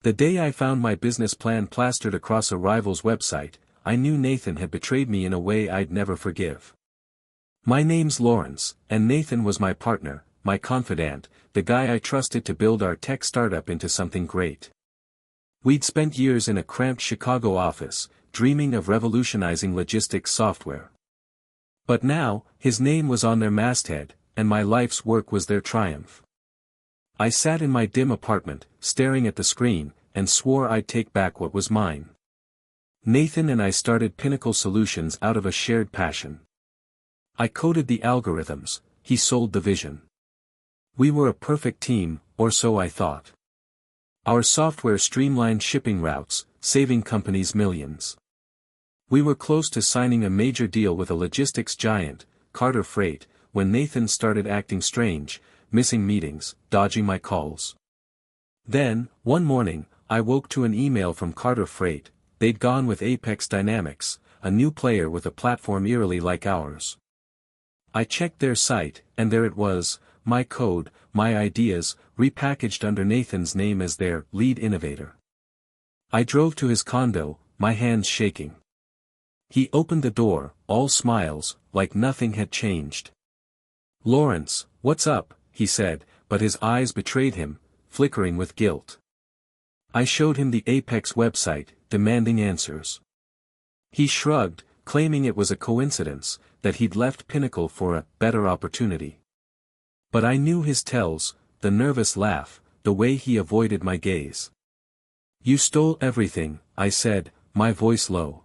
The day I found my business plan plastered across a rival's website, I knew Nathan had betrayed me in a way I'd never forgive. My name's Lawrence, and Nathan was my partner, my confidant, the guy I trusted to build our tech startup into something great. We'd spent years in a cramped Chicago office, dreaming of revolutionizing logistics software. But now, his name was on their masthead, and my life's work was their triumph. I sat in my dim apartment, staring at the screen, and swore I'd take back what was mine. Nathan and I started Pinnacle Solutions out of a shared passion. I coded the algorithms, he sold the vision. We were a perfect team, or so I thought. Our software streamlined shipping routes, saving companies millions. We were close to signing a major deal with a logistics giant, Carter Freight, when Nathan started acting strange, missing meetings, dodging my calls. Then, one morning, I woke to an email from Carter Freight. They'd gone with Apex Dynamics, a new player with a platform eerily like ours. I checked their site, and there it was, my code, my ideas, repackaged under Nathan's name as their lead innovator. I drove to his condo, my hands shaking. He opened the door, all smiles, like nothing had changed. "Lawrence, what's up?" he said, but his eyes betrayed him, flickering with guilt. I showed him the Apex website, demanding answers. He shrugged, claiming it was a coincidence, that he'd left Pinnacle for a better opportunity. But I knew his tells, the nervous laugh, the way he avoided my gaze. "You stole everything," I said, my voice low.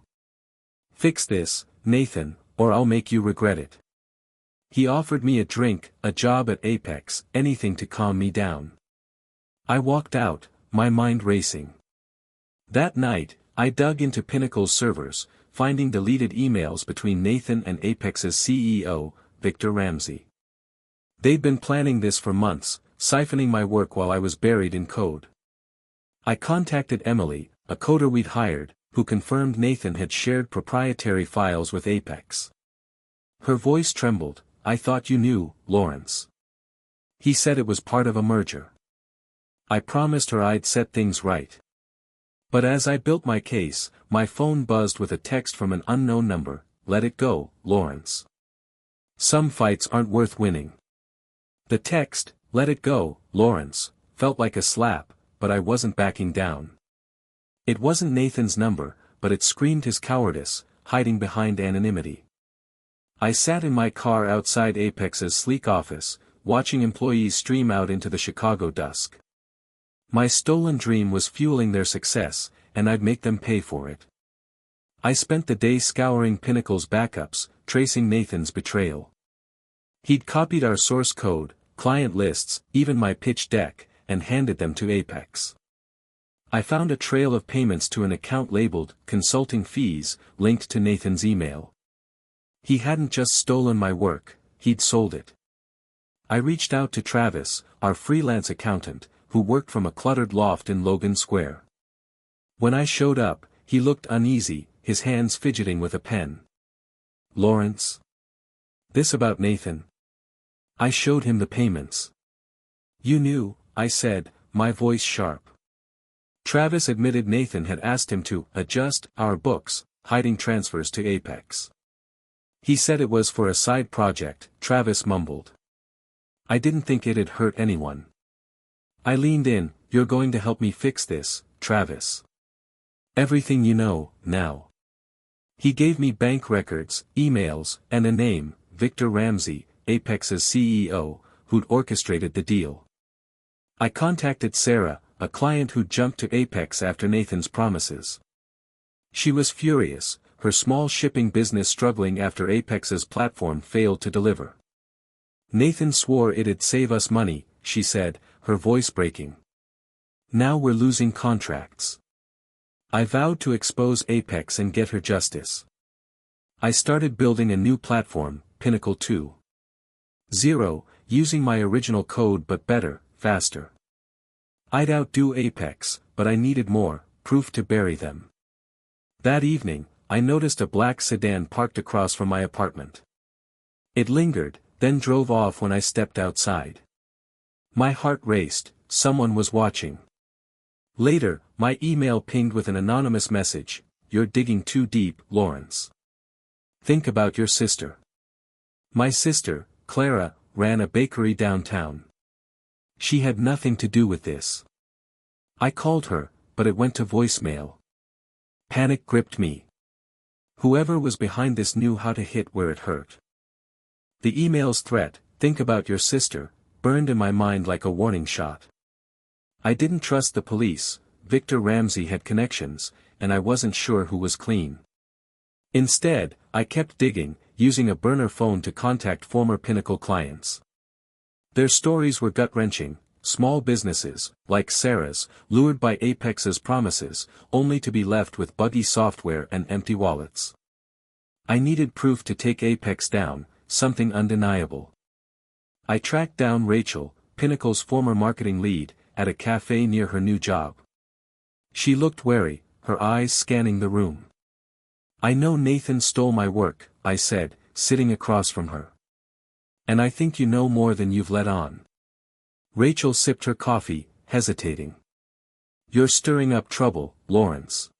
"Fix this, Nathan, or I'll make you regret it." He offered me a drink, a job at Apex, anything to calm me down. I walked out, my mind racing. That night, I dug into Pinnacle's servers, finding deleted emails between Nathan and Apex's CEO, Victor Ramsey. They'd been planning this for months, siphoning my work while I was buried in code. I contacted Emily, a coder we'd hired, who confirmed Nathan had shared proprietary files with Apex. Her voice trembled. "I thought you knew, Lawrence." He said it was part of a merger. I promised her I'd set things right. But as I built my case, my phone buzzed with a text from an unknown number. "Let it go, Lawrence. Some fights aren't worth winning." The text, "Let it go, Lawrence," felt like a slap, but I wasn't backing down. It wasn't Nathan's number, but it screamed his cowardice, hiding behind anonymity. I sat in my car outside Apex's sleek office, watching employees stream out into the Chicago dusk. My stolen dream was fueling their success, and I'd make them pay for it. I spent the day scouring Pinnacle's backups, tracing Nathan's betrayal. He'd copied our source code, client lists, even my pitch deck, and handed them to Apex. I found a trail of payments to an account labeled "consulting fees," linked to Nathan's email. He hadn't just stolen my work, he'd sold it. I reached out to Travis, our freelance accountant, who worked from a cluttered loft in Logan Square. When I showed up, he looked uneasy, his hands fidgeting with a pen. "Lawrence? This about Nathan?" I showed him the payments. "You knew," I said, my voice sharp. Travis admitted Nathan had asked him to adjust our books, hiding transfers to Apex. He said it was for a side project, Travis mumbled. I didn't think it'd hurt anyone. I leaned in. "You're going to help me fix this, Travis. Everything you know, now." He gave me bank records, emails, and a name, Victor Ramsey, Apex's CEO, who'd orchestrated the deal. I contacted Sarah, a client who'd jumped to Apex after Nathan's promises. She was furious, her small shipping business struggling after Apex's platform failed to deliver. "Nathan swore it'd save us money," she said, her voice breaking. "Now we're losing contracts." I vowed to expose Apex and get her justice. I started building a new platform, Pinnacle 2.0, using my original code but better, faster. I'd outdo Apex, but I needed more, proof to bury them. That evening, I noticed a black sedan parked across from my apartment. It lingered, then drove off when I stepped outside. My heart raced, someone was watching. Later, my email pinged with an anonymous message: "You're digging too deep, Lawrence. Think about your sister." My sister, Clara, ran a bakery downtown. She had nothing to do with this. I called her, but it went to voicemail. Panic gripped me. Whoever was behind this knew how to hit where it hurt. The email's threat, "Think about your sister," burned in my mind like a warning shot. I didn't trust the police. Victor Ramsey had connections, and I wasn't sure who was clean. Instead, I kept digging, using a burner phone to contact former Pinnacle clients. Their stories were gut-wrenching: small businesses, like Sarah's, lured by Apex's promises, only to be left with buggy software and empty wallets. I needed proof to take Apex down, something undeniable. I tracked down Rachel, Pinnacle's former marketing lead, at a cafe near her new job. She looked wary, her eyes scanning the room. "I know Nathan stole my work," I said, sitting across from her. "And I think you know more than you've let on." Rachel sipped her coffee, hesitating. "You're stirring up trouble, Lawrence.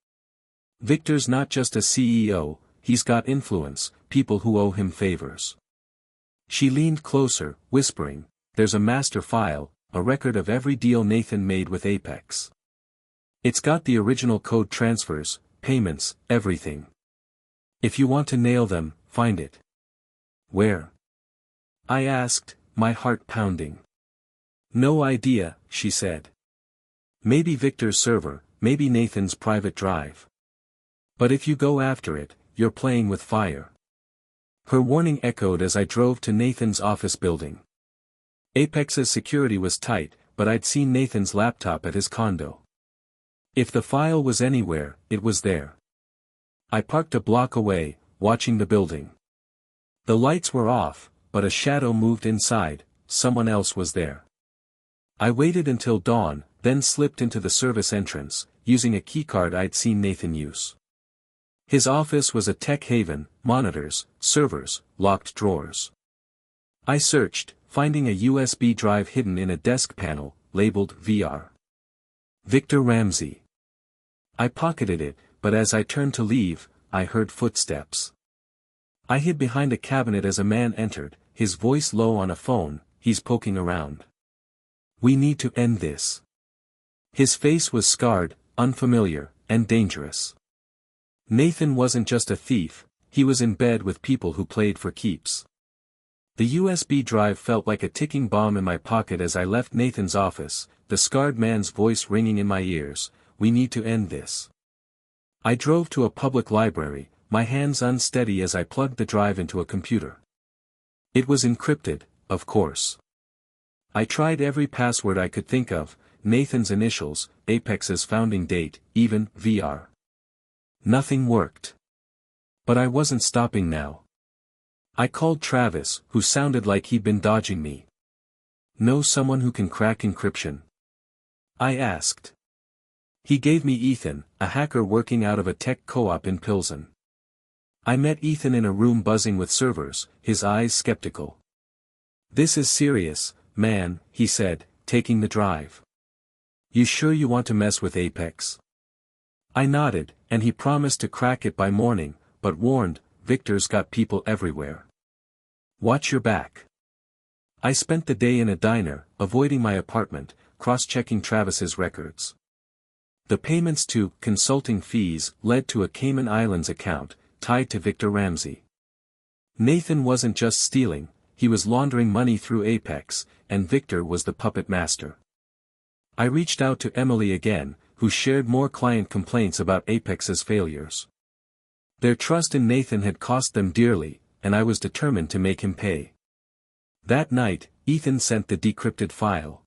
Victor's not just a CEO, he's got influence, people who owe him favors." She leaned closer, whispering, "There's a master file, a record of every deal Nathan made with Apex. It's got the original code transfers, payments, everything. If you want to nail them, find it." "Where?" I asked, my heart pounding. "No idea," she said. "Maybe Victor's server, maybe Nathan's private drive. But if you go after it, you're playing with fire." Her warning echoed as I drove to Nathan's office building. Apex's security was tight, but I'd seen Nathan's laptop at his condo. If the file was anywhere, it was there. I parked a block away, watching the building. The lights were off, but a shadow moved inside. Someone else was there. I waited until dawn, then slipped into the service entrance, using a keycard I'd seen Nathan use. His office was a tech haven: monitors, servers, locked drawers. I searched, finding a USB drive hidden in a desk panel, labeled VR. Victor Ramsey. I pocketed it, but as I turned to leave, I heard footsteps. I hid behind a cabinet as a man entered, his voice low on a phone. "He's poking around. We need to end this." His face was scarred, unfamiliar, and dangerous. Nathan wasn't just a thief, he was in bed with people who played for keeps. The USB drive felt like a ticking bomb in my pocket as I left Nathan's office, the scarred man's voice ringing in my ears: "We need to end this." I drove to a public library, my hands unsteady as I plugged the drive into a computer. It was encrypted, of course. I tried every password I could think of: Nathan's initials, Apex's founding date, even VR. Nothing worked. But I wasn't stopping now. I called Travis, who sounded like he'd been dodging me. "Know someone who can crack encryption?" I asked. He gave me Ethan, a hacker working out of a tech co-op in Pilsen. I met Ethan in a room buzzing with servers, his eyes skeptical. "This is serious, man," he said, taking the drive. "You sure you want to mess with Apex?" I nodded, and he promised to crack it by morning, but warned, "Victor's got people everywhere. Watch your back." I spent the day in a diner, avoiding my apartment, cross-checking Travis's records. The payments to consulting fees led to a Cayman Islands account, tied to Victor Ramsey. Nathan wasn't just stealing, he was laundering money through Apex, and Victor was the puppet master. I reached out to Emily again, who shared more client complaints about Apex's failures. Their trust in Nathan had cost them dearly, and I was determined to make him pay. That night, Ethan sent the decrypted file.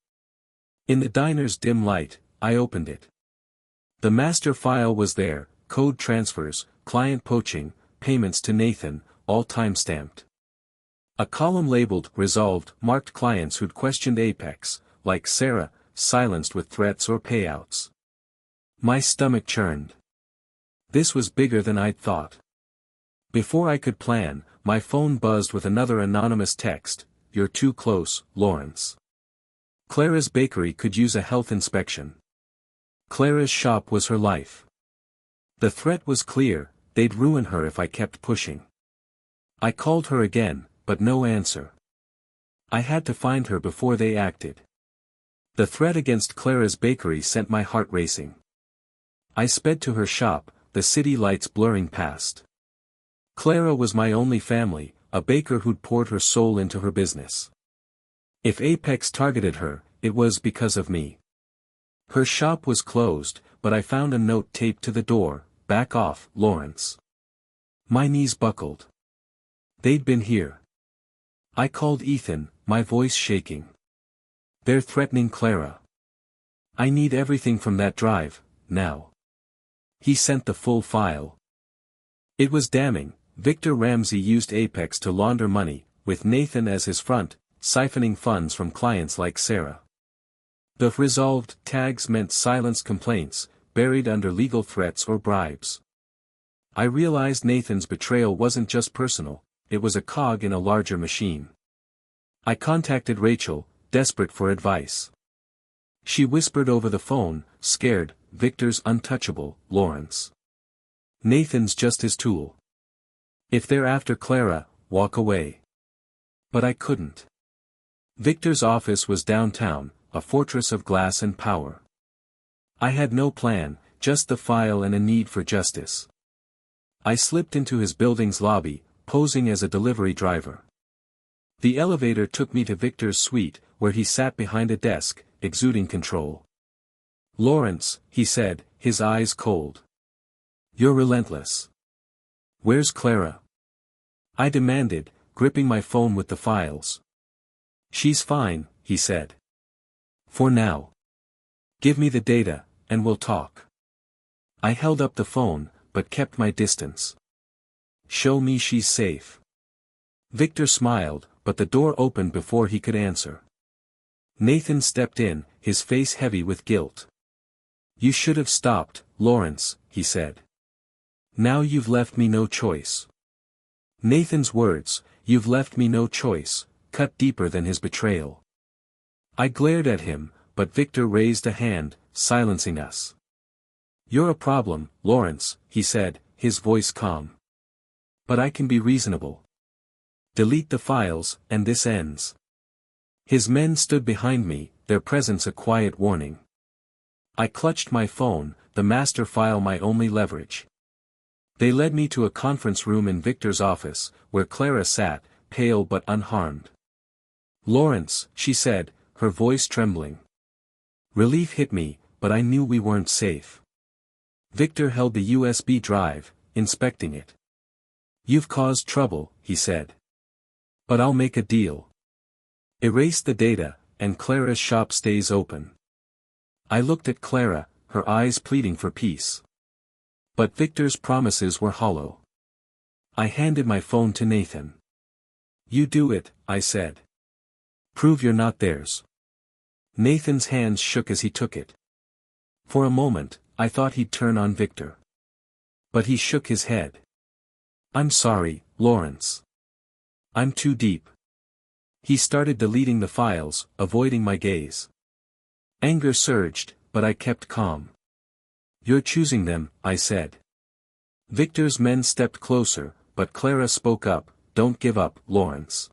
In the diner's dim light, I opened it. The master file was there: code transfers, client poaching, payments to Nathan, all time-stamped. A column labeled "Resolved" marked clients who'd questioned Apex, like Sarah, silenced with threats or payouts. My stomach churned. This was bigger than I'd thought. Before I could plan, my phone buzzed with another anonymous text: "You're too close, Lawrence. Clara's bakery could use a health inspection." Clara's shop was her life. The threat was clear, they'd ruin her if I kept pushing. I called her again, but no answer. I had to find her before they acted. The threat against Clara's bakery sent my heart racing. I sped to her shop, the city lights blurring past. Clara was my only family, a baker who'd poured her soul into her business. If Apex targeted her, it was because of me. Her shop was closed, but I found a note taped to the door, "Back off, Lawrence." My knees buckled. They'd been here. I called Ethan, my voice shaking. "They're threatening Clara. I need everything from that drive, now." He sent the full file. It was damning. Victor Ramsey used Apex to launder money, with Nathan as his front, siphoning funds from clients like Sarah. The resolved tags meant silenced complaints, buried under legal threats or bribes. I realized Nathan's betrayal wasn't just personal, it was a cog in a larger machine. I contacted Rachel, desperate for advice. She whispered over the phone, scared, "Victor's untouchable, Lawrence. Nathan's just his tool. If they're after Clara, walk away." But I couldn't. Victor's office was downtown, a fortress of glass and power. I had no plan, just the file and a need for justice. I slipped into his building's lobby, posing as a delivery driver. The elevator took me to Victor's suite, where he sat behind a desk, exuding control. "Lawrence," he said, his eyes cold. "You're relentless. Where's Clara?" I demanded, gripping my phone with the files. "She's fine," he said. "For now. Give me the data, and we'll talk." I held up the phone, but kept my distance. "Show me she's safe." Victor smiled, but the door opened before he could answer. Nathan stepped in, his face heavy with guilt. "You should have stopped, Lawrence," he said. "Now you've left me no choice." Nathan's words, "You've left me no choice," cut deeper than his betrayal. I glared at him, but Victor raised a hand, silencing us. "You're a problem, Lawrence," he said, his voice calm. "But I can be reasonable. Delete the files, and this ends." His men stood behind me, their presence a quiet warning. I clutched my phone, the master file my only leverage. They led me to a conference room in Victor's office, where Clara sat, pale but unharmed. "Lawrence," she said, her voice trembling. Relief hit me, but I knew we weren't safe. Victor held the USB drive, inspecting it. "You've caused trouble," he said. "But I'll make a deal. Erase the data, and Clara's shop stays open." I looked at Clara, her eyes pleading for peace. But Victor's promises were hollow. I handed my phone to Nathan. "You do it," I said. "Prove you're not theirs." Nathan's hands shook as he took it. For a moment, I thought he'd turn on Victor. But he shook his head. "I'm sorry, Lawrence. I'm too deep." He started deleting the files, avoiding my gaze. Anger surged, but I kept calm. "You're choosing them," I said. Victor's men stepped closer, but Clara spoke up, "Don't give up, Lawrence."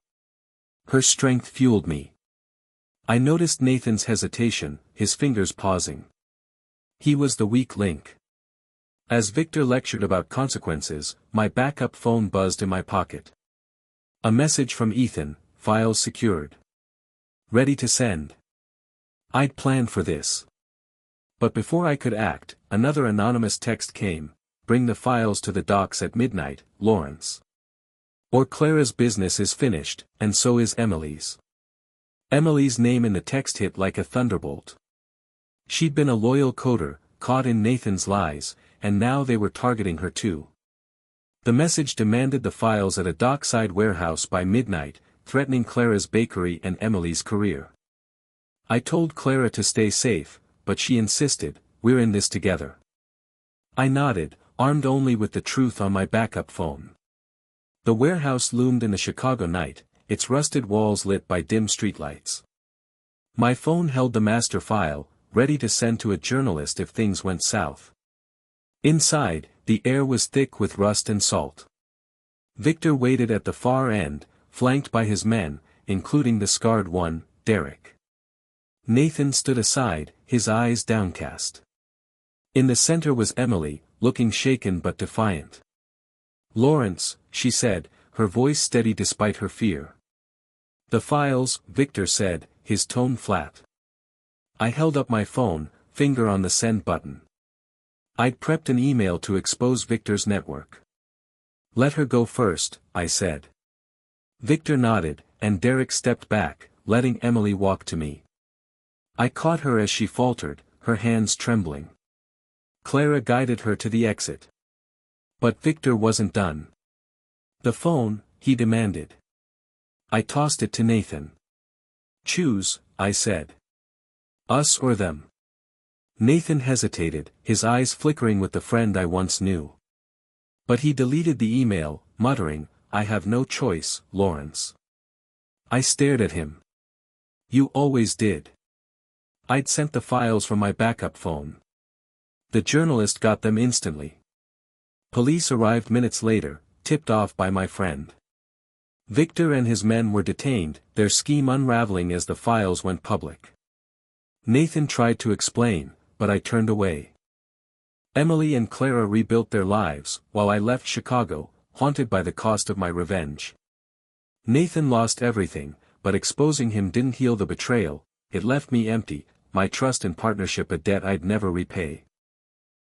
Her strength fueled me. I noticed Nathan's hesitation, his fingers pausing. He was the weak link. As Victor lectured about consequences, my backup phone buzzed in my pocket. A message from Ethan, "Files secured. Ready to send." I'd planned for this. But before I could act, another anonymous text came, "Bring the files to the docks at midnight, Lawrence. Or Clara's business is finished, and so is Emily's." Emily's name in the text hit like a thunderbolt. She'd been a loyal coder, caught in Nathan's lies, and now they were targeting her too. The message demanded the files at a dockside warehouse by midnight, threatening Clara's bakery and Emily's career. I told Clara to stay safe, but she insisted, "We're in this together." I nodded, armed only with the truth on my backup phone. The warehouse loomed in the Chicago night, its rusted walls lit by dim streetlights. My phone held the master file, ready to send to a journalist if things went south. Inside, the air was thick with rust and salt. Victor waited at the far end, flanked by his men, including the scarred one, Derek. Nathan stood aside, his eyes downcast. In the center was Emily, looking shaken but defiant. "Lawrence," she said, her voice steady despite her fear. "The files," Victor said, his tone flat. I held up my phone, finger on the send button. I'd prepped an email to expose Victor's network. "Let her go first," I said. Victor nodded, and Derek stepped back, letting Emily walk to me. I caught her as she faltered, her hands trembling. Clara guided her to the exit. But Victor wasn't done. "The phone," he demanded. I tossed it to Nathan. "Choose," I said. "Us or them." Nathan hesitated, his eyes flickering with the friend I once knew. But he deleted the email, muttering, "I have no choice, Lawrence." I stared at him. "You always did." I'd sent the files from my backup phone. The journalist got them instantly. Police arrived minutes later, tipped off by my friend. Victor and his men were detained, their scheme unraveling as the files went public. Nathan tried to explain, but I turned away. Emily and Clara rebuilt their lives, while I left Chicago, haunted by the cost of my revenge. Nathan lost everything, but exposing him didn't heal the betrayal, it left me empty, my trust and partnership a debt I'd never repay.